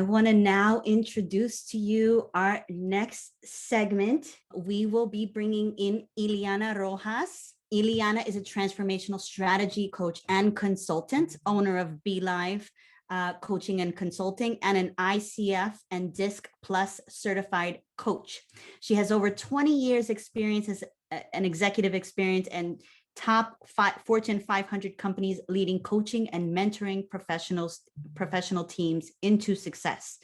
I want to now introduce to you our next segment. We will be bringing in Ilhiana Rojas. Ilhiana is a transformational strategy coach and consultant, owner of Be Live Coaching and Consulting, and an ICF and DISC Plus certified coach. She has over 20 years experience as an executive experience and Fortune 500 companies leading coaching and mentoring professional teams into success.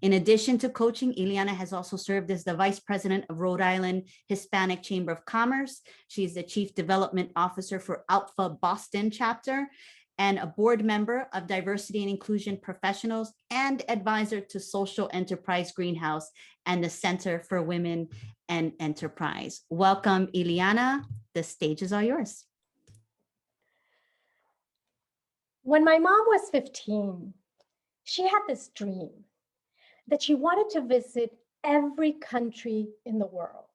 In addition to coaching, Ilhiana has also served as the Vice President of Rhode Island Hispanic Chamber of Commerce. She's the Chief Development Officer for Alpha Boston chapter and a board member of Diversity and Inclusion Professionals and advisor to Social Enterprise Greenhouse and the Center for Women and Enterprise. Welcome, Ilhiana. The stage is all yours. When my mom was 15, she had this dream that she wanted to visit every country in the world.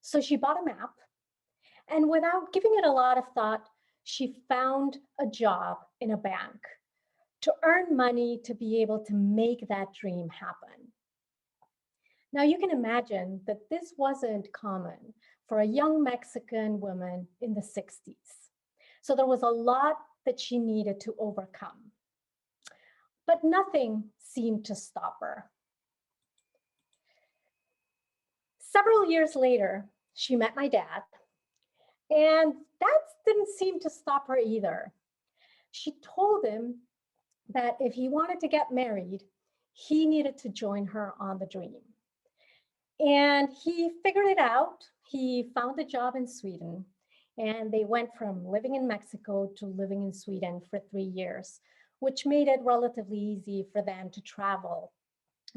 So she bought a map, and without giving it a lot of thought, she found a job in a bank to earn money to be able to make that dream happen. Now you can imagine that this wasn't common for a young Mexican woman in the 60s. So there was a lot that she needed to overcome. But nothing seemed to stop her. Several years later, she met my dad, and that didn't seem to stop her either. She told him that if he wanted to get married, he needed to join her on the dream. And he figured it out. He found a job in Sweden, and they went from living in Mexico to living in Sweden for 3 years, which made it relatively easy for them to travel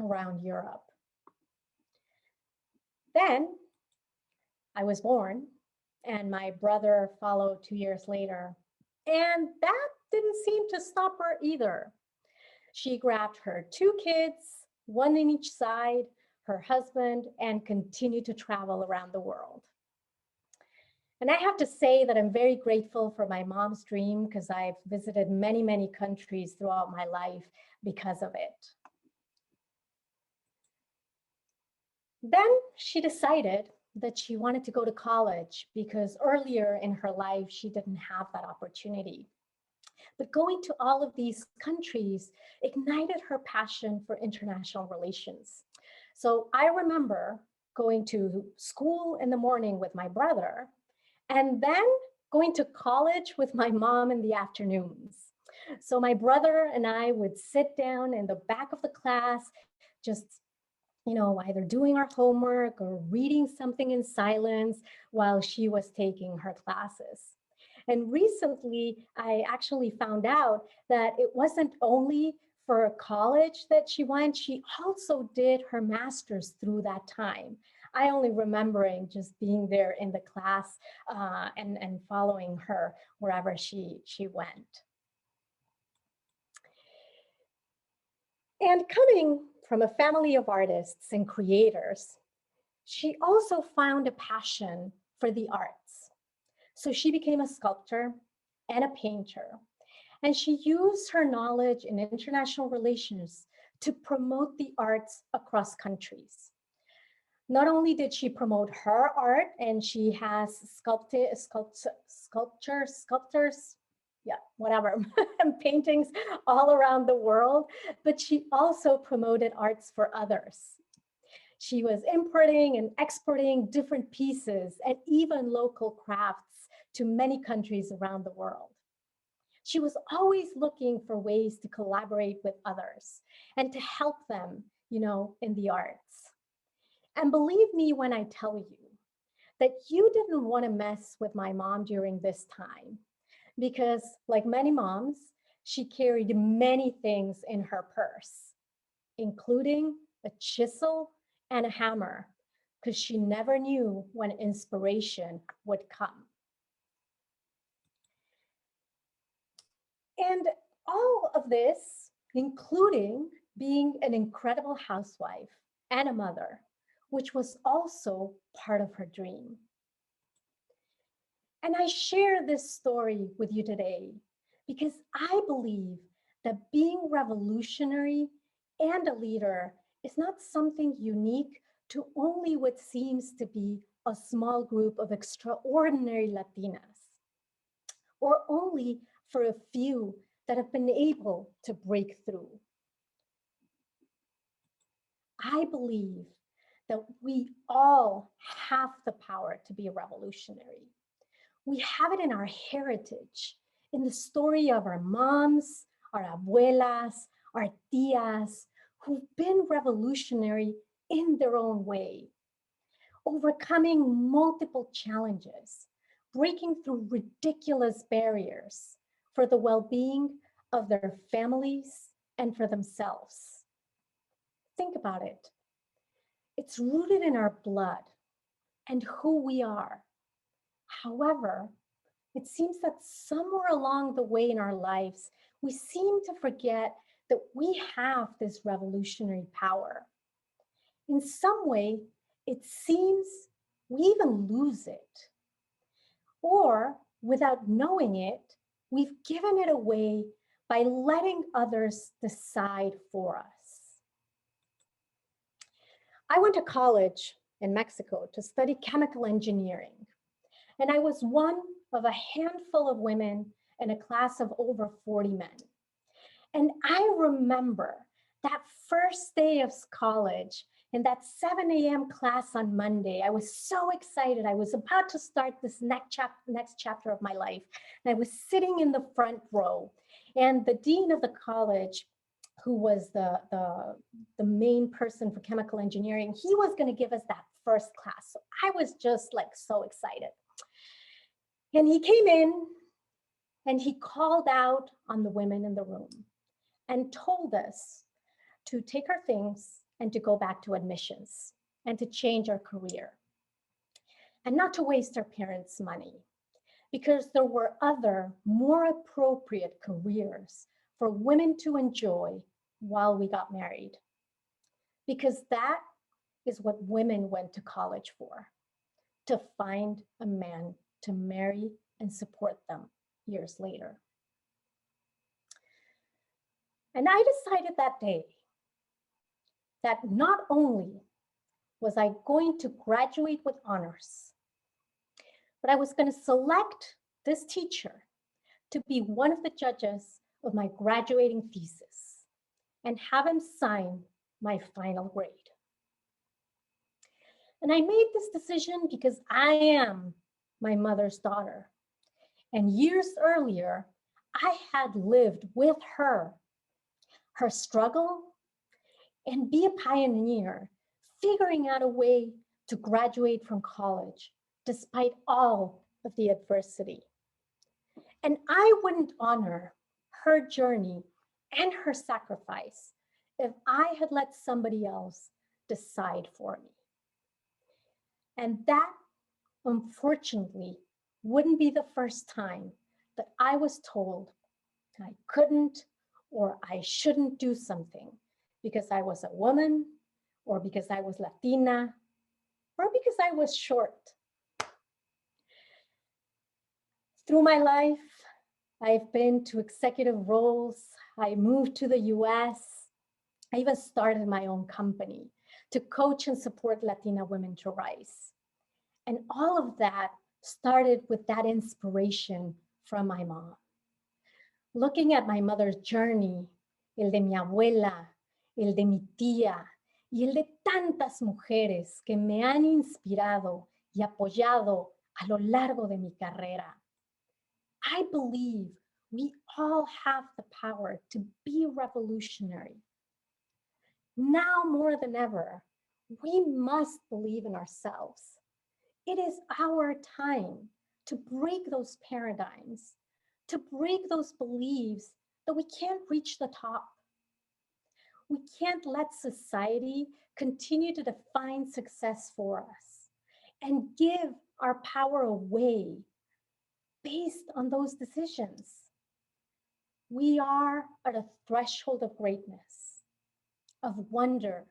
around Europe. Then I was born, and my brother followed 2 years later, and that didn't seem to stop her either. She grabbed her 2 kids, one in each side, her husband, and continued to travel around the world. And I have to say that I'm very grateful for my mom's dream because I've visited many, many countries throughout my life because of it. Then she decided that she wanted to go to college because earlier in her life, she didn't have that opportunity. But going to all of these countries ignited her passion for international relations. So I remember going to school in the morning with my brother, and then going to college with my mom in the afternoons. So my brother and I would sit down in the back of the class, just either doing our homework or reading something in silence while she was taking her classes. And recently, I actually found out that it wasn't only for college that she went, she also did her master's through that time. I only remembering just being there in the class and following her wherever she went. And coming from a family of artists and creators, she also found a passion for the arts. So she became a sculptor and a painter, and she used her knowledge in international relations to promote the arts across countries. Not only did she promote her art, and she has sculptors, and paintings all around the world, but she also promoted arts for others. She was importing and exporting different pieces and even local crafts to many countries around the world. She was always looking for ways to collaborate with others and to help them, in the arts. And believe me when I tell you that you didn't want to mess with my mom during this time, because like many moms, she carried many things in her purse, including a chisel and a hammer, because she never knew when inspiration would come. And all of this, including being an incredible housewife and a mother, which was also part of her dream. And I share this story with you today because I believe that being revolutionary and a leader is not something unique to only what seems to be a small group of extraordinary Latinas, or only for a few that have been able to break through. I believe that we all have the power to be a revolutionary. We have it in our heritage, in the story of our moms, our abuelas, our tias, who've been revolutionary in their own way, overcoming multiple challenges, breaking through ridiculous barriers for the well-being of their families and for themselves. Think about it. It's rooted in our blood and who we are. However, it seems that somewhere along the way in our lives, we seem to forget that we have this revolutionary power. In some way, it seems we even lose it. Or without knowing it, we've given it away by letting others decide for us. I went to college in Mexico to study chemical engineering, and I was one of a handful of women in a class of over 40 men. And I remember that first day of college in that 7 a.m. class on Monday. I was so excited. I was about to start this next chapter of my life. And I was sitting in the front row. And the dean of the college, who was the main person for chemical engineering, he was going to give us that first class. So I was just like so excited. And he came in and he called out on the women in the room and told us to take our things and to go back to admissions and to change our career and not to waste our parents' money, because there were other more appropriate careers for women to enjoy while we got married, because that is what women went to college for, to find a man to marry and support them years later. And I decided that day that not only was I going to graduate with honors, but I was going to select this teacher to be one of the judges of my graduating thesis and have him sign my final grade. And I made this decision because I am my mother's daughter. And years earlier, I had lived with her struggle, and be a pioneer, figuring out a way to graduate from college despite all of the adversity. And I wouldn't honor her journey and her sacrifice if I had let somebody else decide for me. And that, unfortunately, wouldn't be the first time that I was told I couldn't or I shouldn't do something because I was a woman, or because I was Latina, or because I was short. Through my life, I've been to executive roles. I moved to the US. I even started my own company to coach and support Latina women to rise. And all of that started with that inspiration from my mom. Looking at my mother's journey, el de mi abuela, el de mi tía, y el de tantas mujeres que me han inspirado y apoyado a lo largo de mi carrera, I believe we all have the power to be revolutionary. Now more than ever, we must believe in ourselves. It is our time to break those paradigms, to break those beliefs that we can't reach the top. We can't let society continue to define success for us and give our power away based on those decisions. We are at a threshold of greatness, of wonder,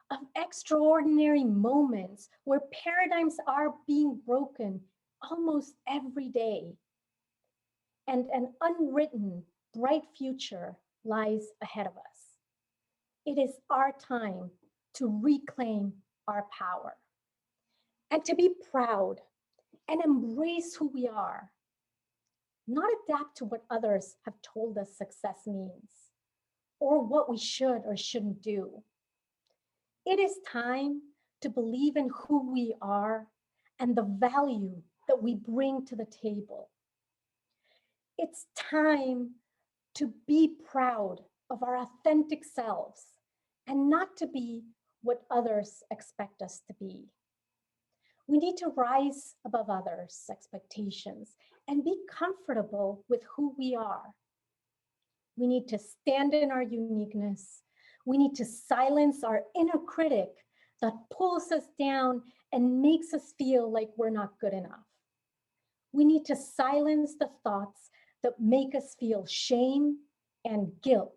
of extraordinary moments where paradigms are being broken almost every day. And an unwritten, bright future lies ahead of us. It is our time to reclaim our power and to be proud and embrace who we are, not adapt to what others have told us success means or what we should or shouldn't do. It is time to believe in who we are and the value that we bring to the table. It's time to be proud of our authentic selves and not to be what others expect us to be. We need to rise above others' expectations and be comfortable with who we are. We need to stand in our uniqueness. We need to silence our inner critic that pulls us down and makes us feel like we're not good enough. We need to silence the thoughts that make us feel shame and guilt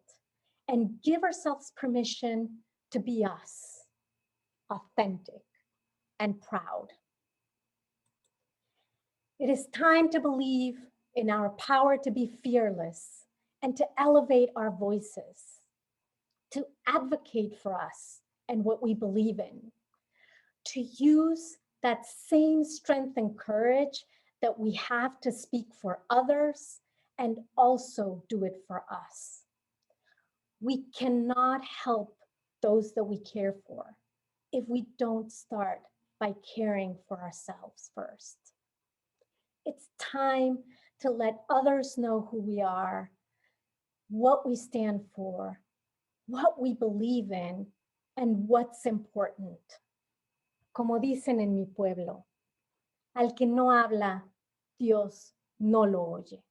and give ourselves permission to be us, authentic and proud. It is time to believe in our power to be fearless and to elevate our voices, to advocate for us and what we believe in, to use that same strength and courage that we have to speak for others and also do it for us. We cannot help those that we care for if we don't start by caring for ourselves first. It's time to let others know who we are, what we stand for, what we believe in, and what's important. Como dicen en mi pueblo, al que no habla, Dios no lo oye.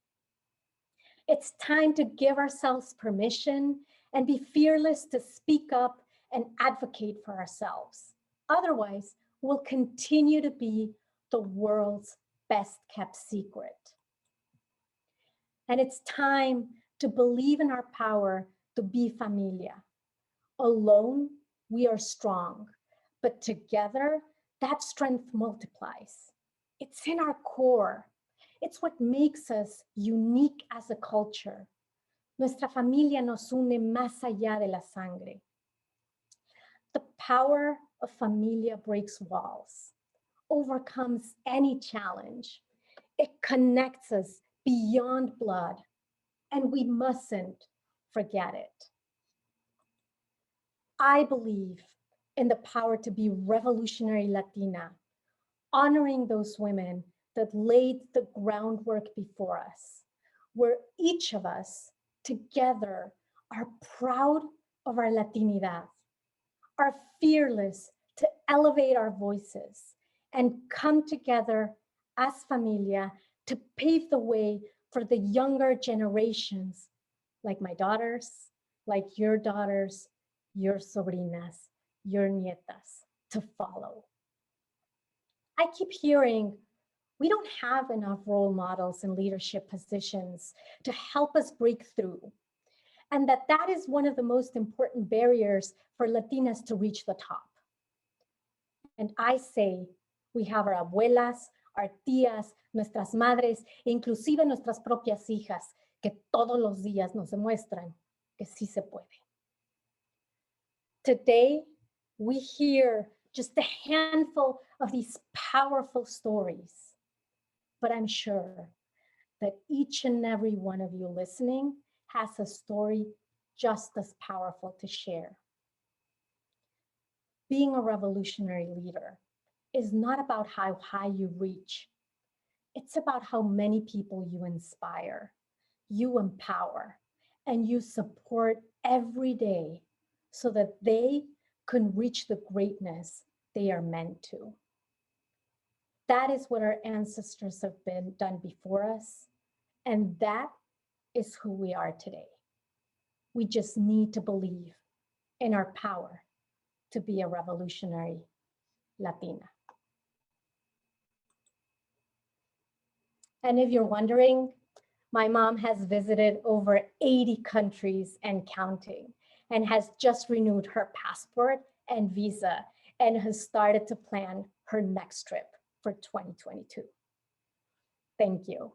It's time to give ourselves permission and be fearless to speak up and advocate for ourselves. Otherwise, we'll continue to be the world's best kept secret. And it's time to believe in our power to be familia. Alone, we are strong, but together, that strength multiplies. It's in our core. It's what makes us unique as a culture. Nuestra familia nos une más allá de la sangre. The power of familia breaks walls, overcomes any challenge. It connects us beyond blood, and we mustn't forget it. I believe in the power to be revolutionary Latina, honoring those women that laid the groundwork before us, where each of us together are proud of our Latinidad, are fearless to elevate our voices and come together as familia to pave the way for the younger generations, like my daughters, like your daughters, your sobrinas, your nietas, to follow. I keep hearing we don't have enough role models in leadership positions to help us break through, and that is one of the most important barriers for Latinas to reach the top. And I say we have our abuelas, our tías, nuestras madres, e inclusive nuestras propias hijas, que todos los días nos demuestran que sí se puede. Today, we hear just a handful of these powerful stories, but I'm sure that each and every one of you listening has a story just as powerful to share. Being a revolutionary leader is not about how high you reach. It's about how many people you inspire, you empower, and you support every day so that they can reach the greatness they are meant to. That is what our ancestors have been done before us, and that is who we are today. We just need to believe in our power to be a revolutionary Latina. And if you're wondering, my mom has visited over 80 countries and counting, and has just renewed her passport and visa, and has started to plan her next trip for 2022. Thank you.